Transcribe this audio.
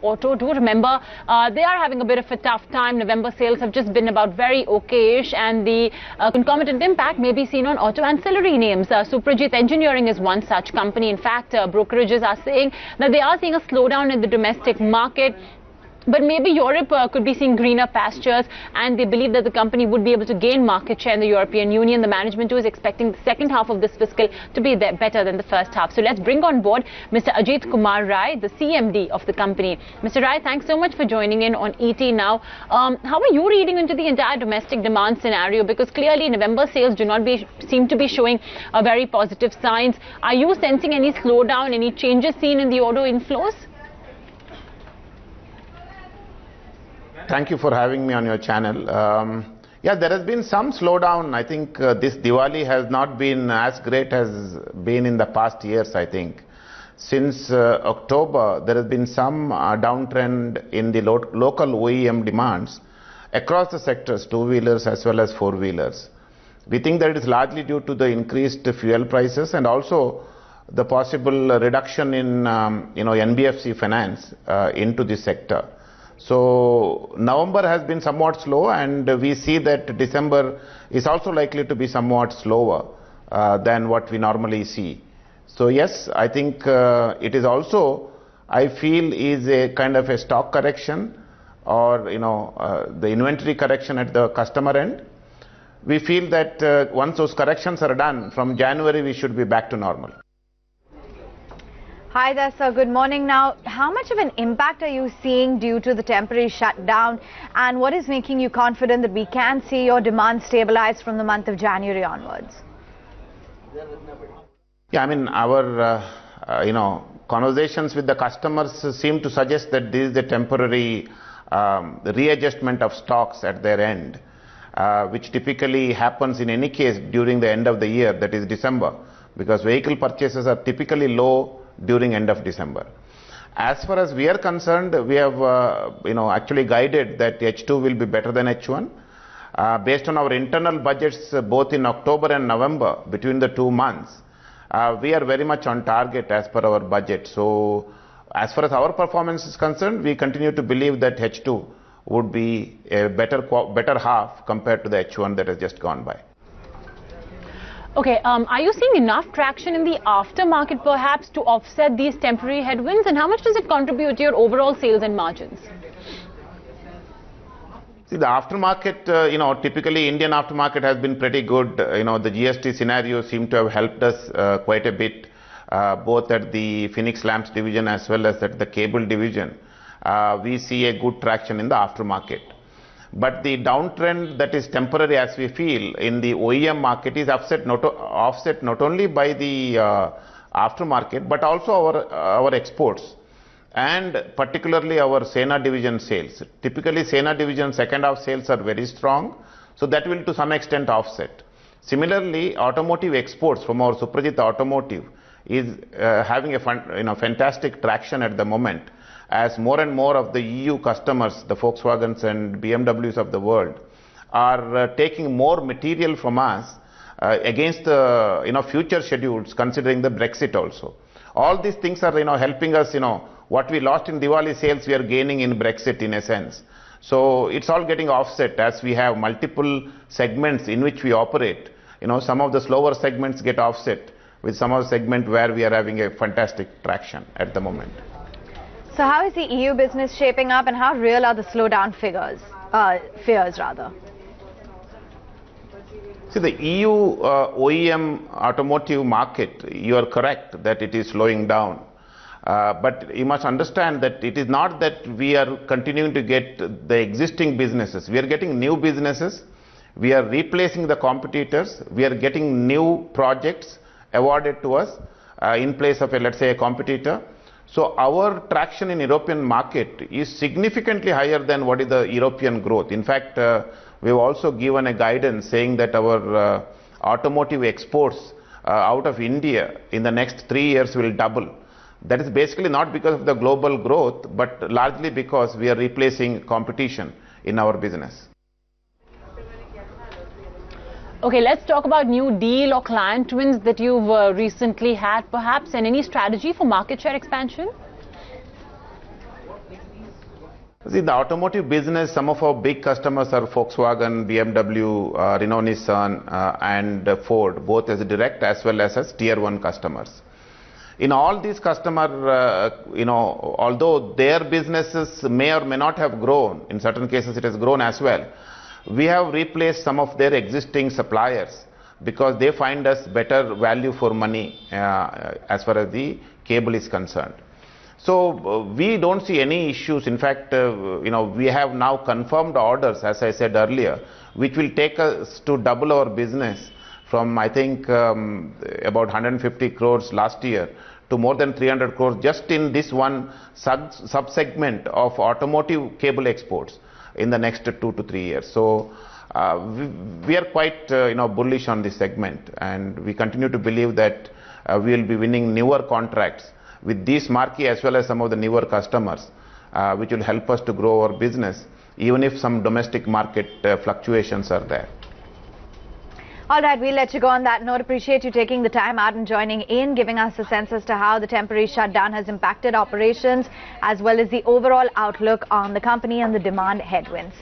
Auto. Do remember, they are having a bit of a tough time. November sales have just been about very okayish, and the concomitant impact may be seen on auto ancillary names. Suprajit Engineering is one such company. In fact, brokerages are saying that they are seeing a slowdown in the domestic market. But maybe Europe could be seeing greener pastures, and they believe that the company would be able to gain market share in the European Union. The management too is expecting the second half of this fiscal to be better than the first half. So let's bring on board Mr. Ajith Kumar Rai, the CMD of the company. Mr. Rai, thanks so much for joining in on ET Now. How are you reading into the entire domestic demand scenario? Because clearly November sales do not seem to be showing very positive signs. Are you sensing any slowdown, any changes seen in the auto inflows? Thank you for having me on your channel. Yeah, there has been some slowdown. I think this Diwali has not been as great as been in the past years, I think. Since October, there has been some downtrend in the local OEM demands across the sectors, two-wheelers as well as four-wheelers. We think that it is largely due to the increased fuel prices and also the possible reduction in NBFC finance into this sector. So November has been somewhat slow, and we see that December is also likely to be somewhat slower than what we normally see. So yes, I think it is also, I feel, is a kind of a stock correction or the inventory correction at the customer end. We feel that once those corrections are done, from January we should be back to normal. Hi there, sir. Good morning. Now, how much of an impact are you seeing due to the temporary shutdown, and what is making you confident that we can see your demand stabilize from the month of January onwards? Yeah, I mean, our conversations with the customers seem to suggest that this is a temporary readjustment of stocks at their end, which typically happens in any case during the end of the year, that is December, because vehicle purchases are typically low during end of December. As far as we are concerned, we have actually guided that H2 will be better than H1. Based on our internal budgets, both in October and November, between the 2 months, we are very much on target as per our budget. So as far as our performance is concerned, we continue to believe that H2 would be a better half compared to the H1 that has just gone by. Okay, are you seeing enough traction in the aftermarket perhaps to offset these temporary headwinds, and how much does it contribute to your overall sales and margins? See, the aftermarket, typically Indian aftermarket has been pretty good. The GST scenario seemed to have helped us quite a bit, both at the Phoenix Lamps division as well as at the cable division. We see a good traction in the aftermarket. But the downtrend that is temporary, as we feel, in the OEM market is offset not only by the aftermarket, but also our exports, and particularly our Sena division sales. Typically, Sena division second half sales are very strong, so that will to some extent offset. Similarly, automotive exports from our Suprajit Automotive is having a fantastic traction at the moment, as more and more of the EU customers, the Volkswagens and BMWs of the world, are taking more material from us against the future schedules, considering the Brexit also. All these things are helping us. What we lost in Diwali sales, we are gaining in Brexit in a sense. So it's all getting offset as we have multiple segments in which we operate. Some of the slower segments get offset with some of the segment where we are having a fantastic traction at the moment. So how is the EU business shaping up, and how real are the slowdown fears rather? See, the EU OEM automotive market, you are correct that it is slowing down. But you must understand that it is not that we are continuing to get the existing businesses. We are getting new businesses. We are replacing the competitors. We are getting new projects awarded to us in place of, let's say, a competitor. So our traction in European market is significantly higher than what is the European growth. In fact, we have also given a guidance saying that our automotive exports out of India in the next 3 years will double. That is basically not because of the global growth, but largely because we are replacing competition in our business. Okay, let's talk about new deal or client wins that you've recently had perhaps, and any strategy for market share expansion? See, the automotive business, some of our big customers are Volkswagen, BMW, Renault Nissan, and Ford, both as direct as well as tier 1 customers. In all these customers, although their businesses may or may not have grown, in certain cases it has grown as well, we have replaced some of their existing suppliers because they find us better value for money as far as the cable is concerned. So we don't see any issues. In fact, we have now confirmed orders, as I said earlier, which will take us to double our business from, I think, about 150 crores last year to more than 300 crores just in this one sub-segment of automotive cable exports in the next 2 to 3 years. So we are quite bullish on this segment, and we continue to believe that we will be winning newer contracts with these marquee as well as some of the newer customers, which will help us to grow our business even if some domestic market fluctuations are there. All right, we'll let you go on that note. Appreciate you taking the time out and joining in, giving us a sense as to how the temporary shutdown has impacted operations as well as the overall outlook on the company and the demand headwinds.